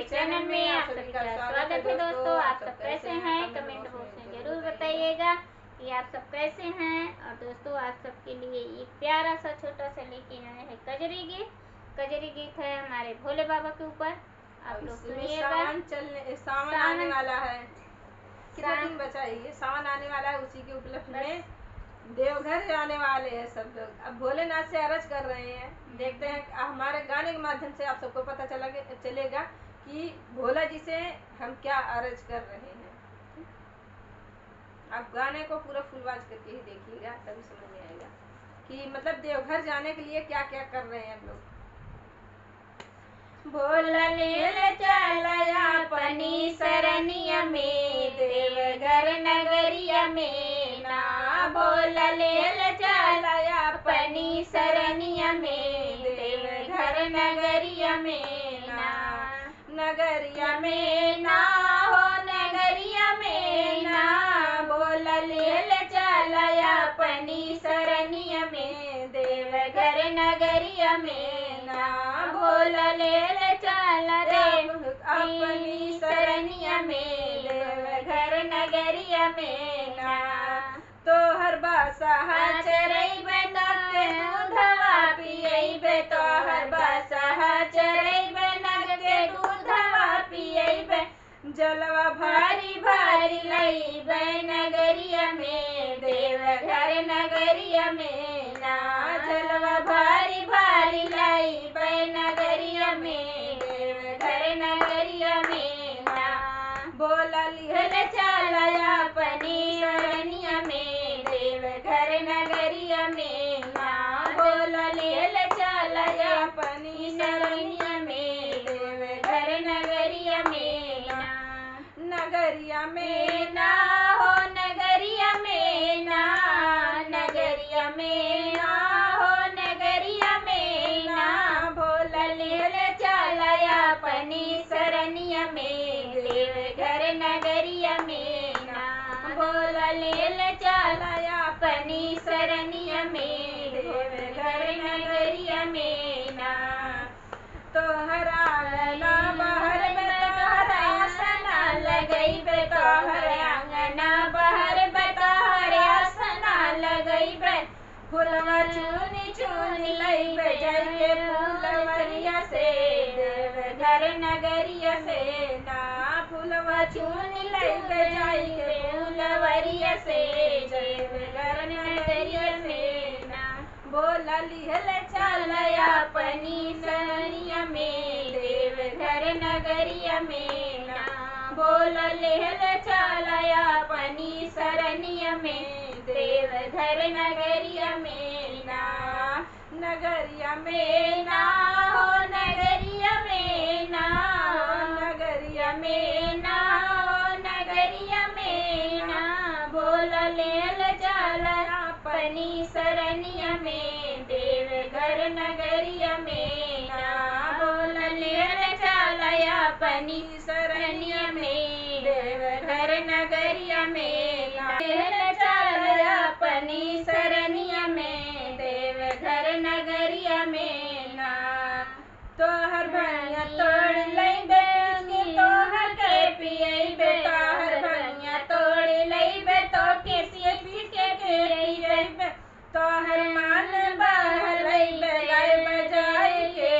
Channel में आप सभी का स्वागत है दोस्तों। आप सब कैसे हैं कमेंट बॉक्स में जरूर बताइएगा कि आप सब कैसे हैं। और दोस्तों आज सबके लिए एक प्यारा सा छोटा सा लेके आए हैं कजरी गीत है हमारे भोले बाबा के ऊपर। आप लोग सुनिएगा। सावन आने वाला है, कितना दिन बचा है, सावन आने वाला है। उसी के उपलक्ष्य में देवघर जाने वाले हैं सब लोग। अब भोलेनाथ से अरज कर रहे हैं। देखते हैं हमारे गाने के माध्यम से आप सबको पता चलेगा कि भोला जी से हम क्या अरज कर रहे हैं। आप गाने को पूरा फुलवाज करके ही देखिएगा, तभी समझ में आएगा कि मतलब देवघर जाने के लिए क्या क्या कर रहे हैं हम लोग। भोला ले चला अपनी सरनिया में देवघर नगरिया में ना। भोला ले चला अपनी सरनिया में देवघर नगरिया में ना। नगरिया में ना हो, नगरिया में ना। भोला ले चला अपनी सरनिया में देवघर नगरिया में ना। भोला ले चला अपनी सरनिया में देवघर नगरिया में ना। तो हर बासा चरैबे नगके दूधवा पियैबे, तो हर बासा चरैबे नगके दूधवा पियैबे। जलवा भारी भारी लैबे नगरिया में देवघर नगरिया में ना। जलवा भारी भारी लैबे नगरिया में देवघर नगरिया में ना। बोला लिहल चला अपनी सरनिया में देवघर नगरिया में ना। बोला लिहल चला अपनी सरनिया में देवघर नगरिया में ना। नगरिया में ना हो, नगरिया में ना। नगरिया में ना हो, नगरिया में ना। भोला लिहल चला अपनी सरनिया में देवघर नगरिया में ना। भोला लिहल चला अपनी सरनिया में देवघर नगरिया में ना। तो हरा ना बाहर में तोहर आसना लगैबे, तोहर आंगना बाहर तोहर आसना लगैबे। फुलवा चुनी चुनी लैबे जाइके फुलवरिया से देवघर नगरिया से ना। फुलवा चुनी लैबे जाइके फुलवरिया से देवघर नगरिया से ना। बोला लिहल चला अपनी सरनिया में देवघर नगरिया में ना। बोला लेहल चला अपनी सरनिया में देवघर नगरिया में ना। नगरिया में ना हो, नगरिया में ना। नगरिया में ना हो, नगरिया में ना। बोला लेहल चला अपनी सरनिया में देवघर नगरिया में ना। बोला लेहल चला अपनी सरनिया में देवघर नगरिया में ना। लेहल चला अपनी सरनिया में देवघर नगरिया में ना। तोहर भैया तोड़ लैबे के तोहर के पियैबे, तोहर भैया तोड़ लैबे तो केसिए पीस के पियैबे। तोहर मान बहलैबे गाय बजाय के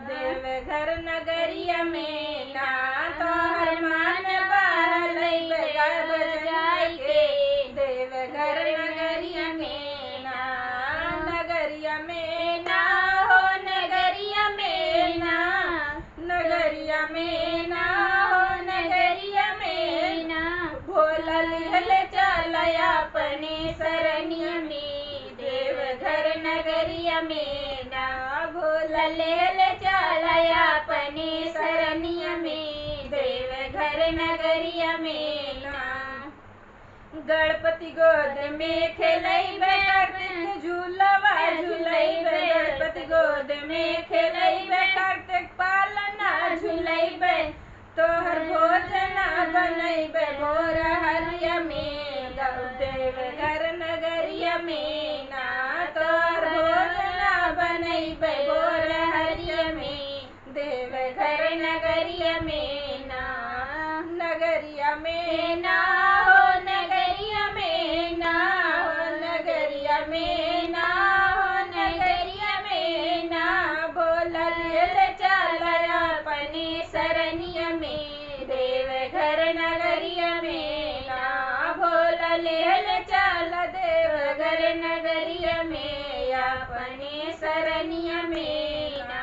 देवघर नगरिया में ना। तोहर मान बहलैबे गाय बजाय के देवघर नगरिया में ना। नगरिया में ना हो, नगरिया में ना। नगरिया में ना हो, नगरिया में ना। भोला लिहल चला अपनी सरनिया में देवघर नगरिया में ना। भोला लिहल चला अपनी सरनिया में देवघर नगरिया में ना। गणपति गोद में खेलैबे कार्तिक झूलवा झुलैबे। गणपति गोद में खेलैबे कार्तिक पालना झुलैबे। तोहर भोजना बनैबे भोर हरिया में देवघर नगरिया में ना। तोहर भोजना बनैबे भोर हरिया में देवघर नगरिया में ना, नगरिया में ना हो नगरिया में ना, हो नगरिया में ना, हो नगरिया में ना, बोला चला अपने सरनिया में, देवघर नगरिया में ना, भोला लेल चल देवघर नगरिया में, अपने सरनिया में ना।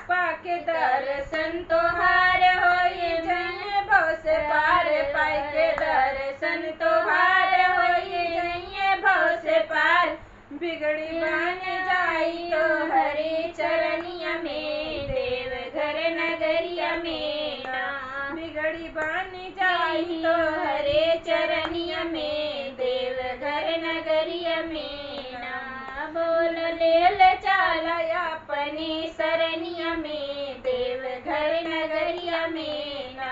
पाके दर्शन तोहार होए जइए भव से पार, पाके दर्शन तोहार होए जइए भव से पार, बिगड़ी बन जाई तो हरे चरनिया में, देवघर नगरिया में ना, बिगड़ी बन जाई तो हरे चरनिया में, देवघर नगरिया में ना, बोल लेल चला अपने सरनिया में, देवघर नगरिया में ना,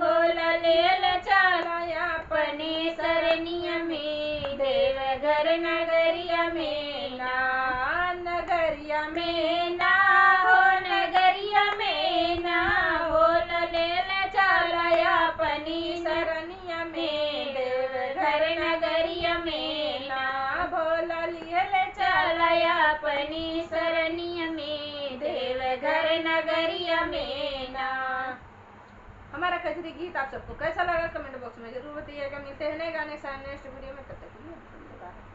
बोल लेल चला अपने सरनिया में, देवघर नगरिया में ना, नगरिया में ना, हो नगरिया में ना, बोल लेल चला अपनी सरनिया में, देवघर नगरिया में ना, भोला लियल चला अपनी सरनिया में, देवघर नगरिया में ना। हमारा कजरी गीत आप सबको कैसा लगा कमेंट बॉक्स में जरूर बताइएगा। मिलते हैं नए गाने के साथ नेक्स्ट वीडियो में, तब तक के लिए धन्यवाद।